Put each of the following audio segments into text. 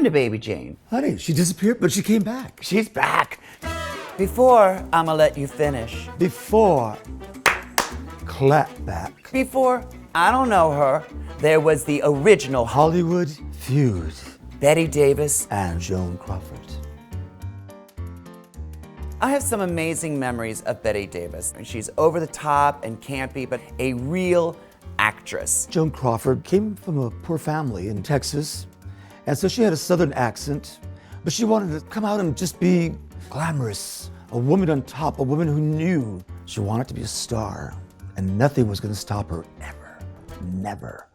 happened to Baby Jane? Honey, she disappeared, but she came back. She's back. Before I'ma let you finish. Before clapback. Before I don't know her, there was the original Hollywood Feud. Bette Davis And Joan Crawford. I have some amazing memories of Bette Davis. She's over the top and campy, but a real actress. Joan Crawford came from a poor family in Texas, and so she had a southern accent, but she wanted to come out and just be glamorous, a woman on top, a woman who knew she wanted to be a star, and nothing was going to stop her ever, never.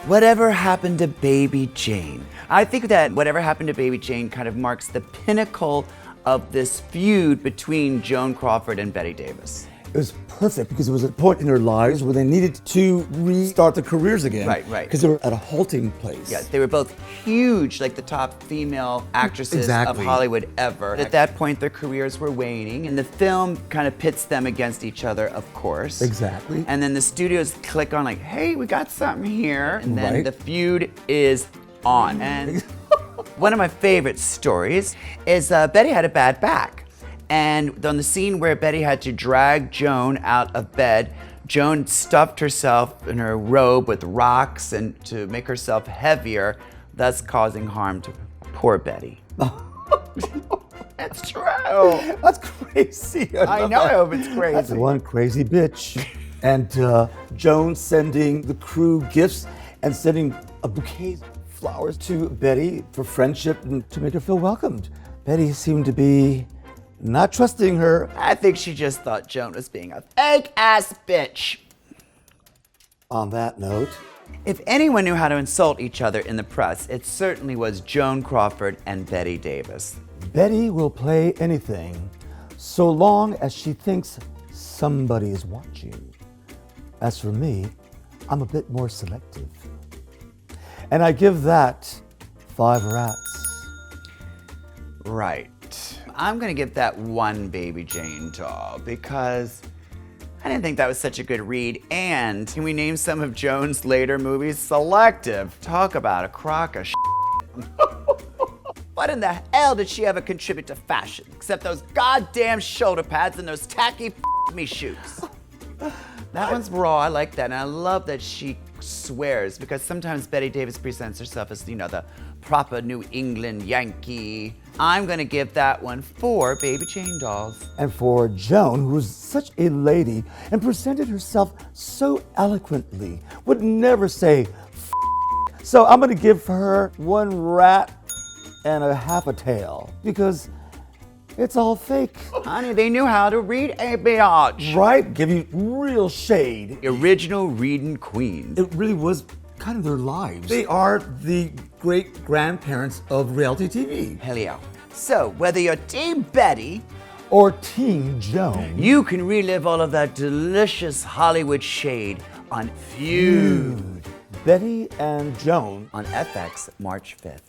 Whatever happened to Baby Jane? I think that Whatever Happened to Baby Jane kind of marks the pinnacle of this feud between Joan Crawford and Bette Davis. It was perfect because it was a point in their lives where they needed to restart their careers again. Right. Because they were at a halting place. Yeah, they were both huge, like the top female actresses Exactly. of Hollywood ever. At that point, their careers were waning, and the film kind of pits them against each other, of course. Exactly. And then the studios click on like, hey, we got something here. And then Right. the feud is on. And one of my favorite stories is Bette had a bad back. And on the scene where Bette had to drag Joan out of bed, Joan stuffed herself in her robe with rocks and to make herself heavier, thus causing harm to poor Bette. That's true. That's crazy. I know, I hope it's crazy. That's one crazy bitch. And Joan sending the crew gifts and sending a bouquet of flowers to Bette for friendship and to make her feel welcomed. Bette seemed to be not trusting her. I think she just thought Joan was being a fake-ass bitch. On that note, If anyone knew how to insult each other in the press, it certainly was Joan Crawford and Bette Davis. Bette will play anything so long as she thinks somebody is watching. As for me, I'm a bit more selective. And I give that 5 rats. Right. I'm gonna give that 1 Baby Jane doll because I didn't think that was such a good read. And can we name some of Joan's later movies? Selective. Talk about a crock of shit. What in the hell did she ever contribute to fashion except those goddamn shoulder pads and those tacky me shoes? That one's raw, I like that, and I love that she swears because sometimes Bette Davis presents herself as, the proper New England Yankee. I'm gonna give that one 4 Baby Jane dolls. And for Joan, who was such a lady and presented herself so eloquently, would never say F***. So I'm gonna give her 1 rat and a half a tail because it's all fake. Honey, they knew how to read a biatch. Right? Give you real shade. Original reading queens. It really was kind of their lives. They are the great grandparents of reality TV. Hell yeah. So, whether you're Team Bette Or Team Joan. you can relive all of that delicious Hollywood shade on Feud Bette and Joan on FX March 5th.